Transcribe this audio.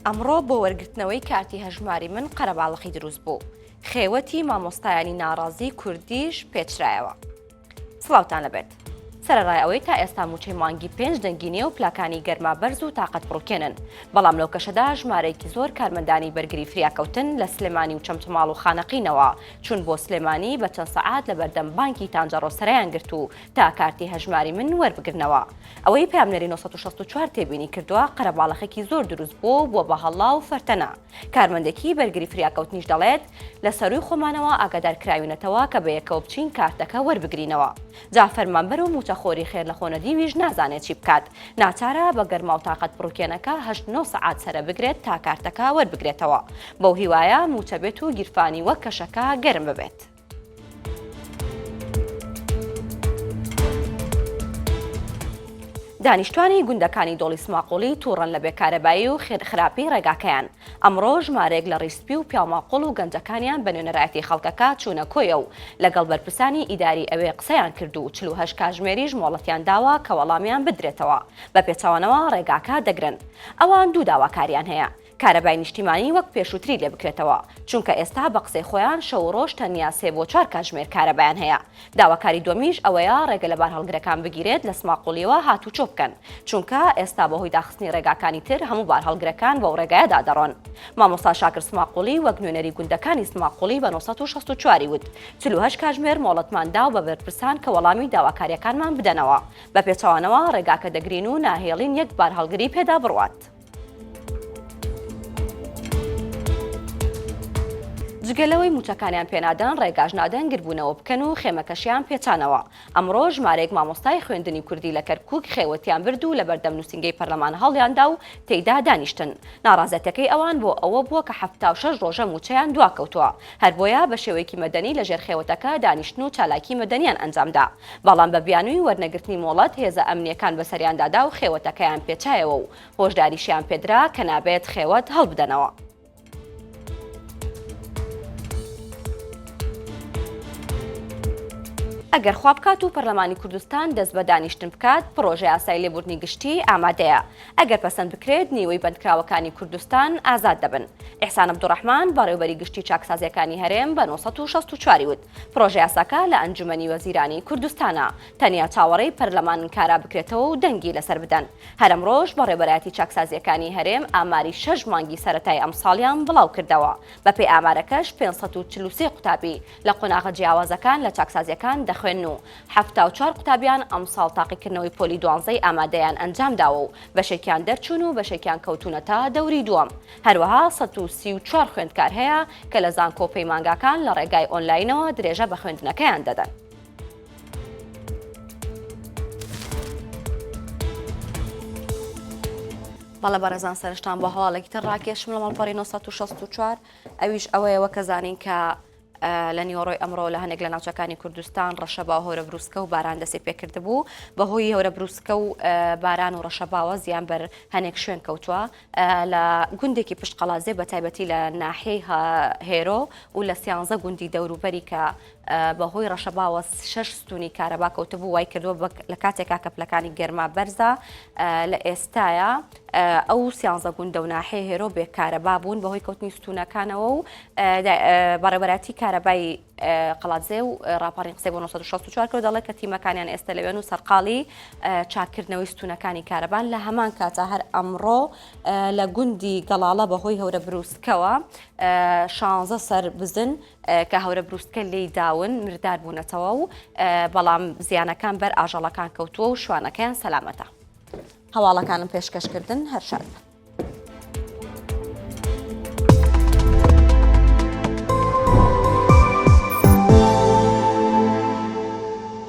ئەمڕۆ بۆ وەرگرتنەوەی کارتی هەژماری من قەرەباڵغی دروست بوو. خێوەتی مامۆستایانی ناڕازی کوردیش پێچرایەوە. سڵاوتان لەبێت. سەرەڕای ئەوەی تا ئێستا موچەی مانگی 5 دەنگینیە و پلاکانی گەرما بەرز و تاقەت بڕووکێنن. بەڵام لەو کەشەدا ژمارەیەکی زۆر کارمەندانی بەرگری فریاکەوتن لە سلێمانی و چەمتماڵ و خانەقینەوە چون بۆ سلێمانی بە چەند سەعات لە بەردەم بانکی تانجەڕۆ سەرایان گرت و تا کارتی هەژماری من وەربگرنەوە. ئەوەی پامنەری 964 تێبینی کردووە قەرەباڵغێکی زۆر دروست بووە بە هەڵا و فەرتەنە. کارمەندێکی بەرگری فریاکەوتنیش دەڵێت لە سەرووی خۆمانەوە ئاگادارکراوینەتەوە کە بە یەکەوە بچین کارتەکە وەربگرینەوە. جا فەرمانبەر و موچەخۆری خێر لە خۆنەدیویش نازانێت چی بکات. ناچارە بە گەرما و تاقەت بڕووکێنەکە 8-9 سەعات سەرە بگرێت تا کارتەکە وەربگرێتەوە. بەو هیوایە موچە بێت و گیرفانی وەک کەشەکە گەرم ببێت. دانیشتوانی گوندەکانی دۆڵی سماقۆڵی تووڕەن لە بێکارەبایی و خراپی ڕێگاکەیان. ئەمڕۆ ژمارەیەک لە ڕیسپی و پیاماقۆڵ و گەنجەکانیان بە نوێنەرایەتی خەڵکەکە چوونە کۆیە و لەگەڵ بەرپرسانی ئیداری ئەوێ قسەیان کرد و 48 کاتژمێریش مۆڵەتیان داوە کە وەڵامیان بدرێتەوە. بە پێچەوانەوە ڕێگاکە دەگرن. ئەوان دوو داواکاریان هەیە. کارەبای نیشتیمانی وەک پێشووتری لێ بکرێتەوە چونکە ئێستا بە قسەی خۆیان شەو ڕۆژ تەنیا 3 بۆ 4 کاتژمێر کارەبایان هەیە. داواکاری دومیش ئەوەیە ڕێگە لە بار هەڵگرەکان بگیرێت لە سماقۆڵیەوە هاتوچۆ بکەن چونکە ئێستا بەهۆی داخستنی ڕێگاکانی تر هەموو بار هەڵگرەکان بەو ڕێگایەدا دەڕۆن. مامۆستا شاکر سماقۆڵی وەک نوێنەری گوندەکانی سماقۆڵی بە 964 وت 48 کاتژمێر مۆڵەتماندا و بە بەرپرسان کە وەڵامی داواکاریەکانمان بدەنەوە. بە پێچەوانەوە ڕێگاکە دەگرین و ناهێڵین یەک بار هەڵگری پێدا بڕوات. جگەلەوەی موچەکانیان پێنادەن ڕێگاژ نادەن گربوونەوە بکەن و خێمەکەشیان پێچانەوە. ئەمڕۆ ژمارەیەک مامۆستای خوێندنی کوردی لە کەرکووک خێوەتیان برد و لە بەردەم نووسنگەی پەرلەمان هەڵیاندا و تێیدا دانیشتن. ناڕازەتەکەی ئەوان بۆ ئەوە بووە کە 76 ڕۆژە موچەیان دواکەوتووە. هەر بۆیە بە شێوەیەکی مەدەنی لە ژێر خێوەتەکە دانیشتن و چالاکی مەدەنیان ئەنجامدا. بەڵام بە بیانووی وەرنەگرتنی مۆڵەت هێزە ئەمنیەکان بەسەریاندادا و خێوەتەکەیان پێچایەوە و هۆشداریشیان پێدرا کە نابێت خێوەت هەڵبدەنەوە. ئەگەر خوا بکات و پەرلەمانی کوردستان دەست بە دانیشتن بکات پرۆژەی یاسای لێبوردنی گشتی ئامادەیە. ئەگەر پەسەند بکرێت نیوەی بەندکراوەکانی کوردستان ئازاد دەبن. ئیحسان عەبدوڕەحمان بەڕێوەبەری گشتی چاکسازیەکانی هەرێم بە 964 وت پرۆژە یاساکە لە ئەنجومەنی وەزیرانی کوردستانە تەنیا چاوەڕێی پەرلەمان کارا بکرێتەوە و دەنگی لەسەر بدەن. هەر ئەمڕۆژ بەڕێوەبەرایەتی چاکسازیەکانی هەرێم ئاماری 6 مانگی سەرەتای ئەم ساڵیان بڵاو کردەوە. بەپێی ئامارەکەش 543 قوتابی لە قۆناغە جیاوازەکان لە چاکسازیەکان خوێن و 74 قوتابیان ئەم ساڵ تاقیکردنەوەی پۆلی 12 ئامادەیان ئەنجامداوە و بەشێکیان دەرچوون و بەشێکیان کەوتونەتە دەوری دووەم. هەروەها 134 خوێندکار هەیە کە لە زانکۆ پەیمانگاکان لە ڕێگای ئۆنلاینەوە درێژە بە خوێندنەکەیان دەدەن. بەڵە بەڕێزان سەرشتان بە هەواڵێکی تر ڕاکێشم لە مەڵپەڕی 964 ئەویش ئەوەیەوە کە زانین کە لە نیوەڕۆی ئەمڕۆ لە هەنێک لە ناوچەکانی کوردستان ڕەشەبا و هەورە بروسکە و باران دەستی پێکرد بوو. بەهۆی هەورە بروسکە و باران و ڕەشەباوە زیان بەر هەنێک شوێن کەوتووە لە گوندێکی پشتقەڵازێ بە تایبەتی لە ناحیەی هێرۆ و لە 13 گوندی دەوروبەری کە بەهۆی ڕەشەباوە 6 ستونی کارەبا کەوتبوو وای کردووە لە کاتێکا کە پلەکانی گەرما بەرزە لە ئێستاە ئەو 13 گوندە و ناحیەی هێرۆ بێکارەبا بوون بەهۆی کەوتنی ستونەکانەوە و بەڕێوەبەراتی کارەبای قەڵاتزێ و راپەڕی قسەی بۆ 964 کرد دەڵێت کە تیمەکانیان ئێستا لەوێن و سەرقاڵی چاکردنەوەی ستونەکانی کارەبان لە هەمان کاتە هەر ئەمڕۆ لە گوندی گەڵاڵە بەهۆی هەورە بروسکەوە 16 سەر بزن کە هەورە بروسکە لێی داون مردار بوونەتەوە و بەڵام زیانەکان بەر ئاژەڵەکان کەوتووە و شوانەکەیان سەلامەتە. هەواڵەکانم پێشکەشکردن هەر شاد.